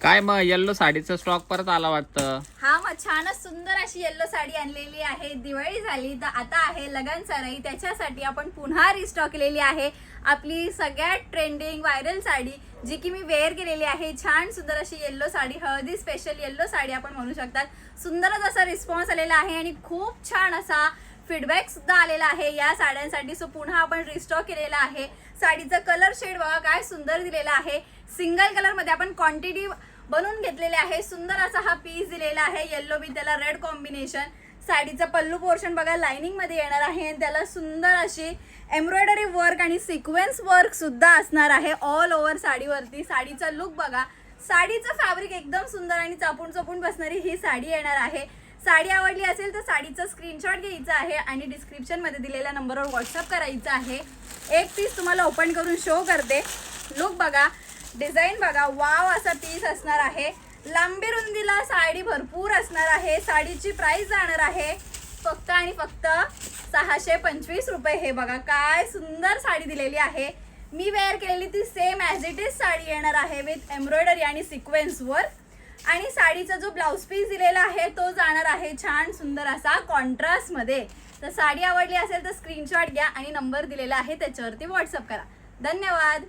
काय मग येल्लो साडीचा स्टॉक परत आला वाटतं? हा मग छानच सुंदर अशी येल्लो साडी आणलेली आहे. दिवाळी झाली तर आता आहे लगन सराई, त्याच्यासाठी आपण पुन्हा रिस्टॉक केलेली आहे आपली सगळ्यात ट्रेंडिंग व्हायरल साडी, जी की मी वेअर केलेली आहे. छान सुंदर अशी येल्लो साडी, हळदी स्पेशल येल्लो साडी आपण म्हणू शकतात. सुंदरच असा रिस्पॉन्स आलेला आहे आणि खूप छान असा फीडबॅक सुद्धा आलेला आहे या साड्यांसाठी. सो पुन्हा आपण रिस्टॉक केलेला आहे. साडीचा कलर शेड बघा काय सुंदर दिलेला आहे. सिंगल कलर मध्ये आपण क्वांटिटी बनवून घेतलेले आहे. सुंदर असा हा पीस दिलेला आहे येल्लो विथ त्याला रेड कॉम्बिनेशन. साडीचा पल्लू पोर्शन बघा लाइनिंग मध्ये येणार आहे. त्याला सुंदर अशी एम्ब्रॉयडरी वर्क आणि सिक्वेन्स वर्क सुद्धा असणार आहे ऑल ओव्हर साडीवरती. साडीचा लुक बघा. साडीचं फॅब्रिक एकदम सुंदर आणि चापून चापून बसणारी ही साडी येणार आहे. साडी आवडली असेल तर साडीचा स्क्रीनशॉट घ्यायचा आहे आणि डिस्क्रिप्शन मध्ये दिलेल्या नंबरवर व्हॉट्सअप करायचा आहे. एक पीस तुम्हाला ओपन करून शो करते. लुक बघा, डिझाईन बघा, वाव असा पीस असणार आहे. लांबी रुंदीला साडी भरपूर असणार आहे. साडीची प्राइस जाणार आहे फक्त आणि फक्त 625 रुपये. हे बघा काय सुंदर साडी दिलेली आहे. मी वेअर केलेली ती same as it is sari येणार आहे विथ एम्ब्रॉयडरी आणि सिक्वेन्स वर्क. आणि साडीचा जो ब्लाउज पीस दिलेला आहे तो जाणार आहे छान सुंदर असा कॉन्ट्रास्ट मध्ये. तर साडी आवडली असेल तर स्क्रीनशॉट घ्या आणि नंबर दिलेला आहे त्याच्यावरती व्हॉट्सअप करा. धन्यवाद.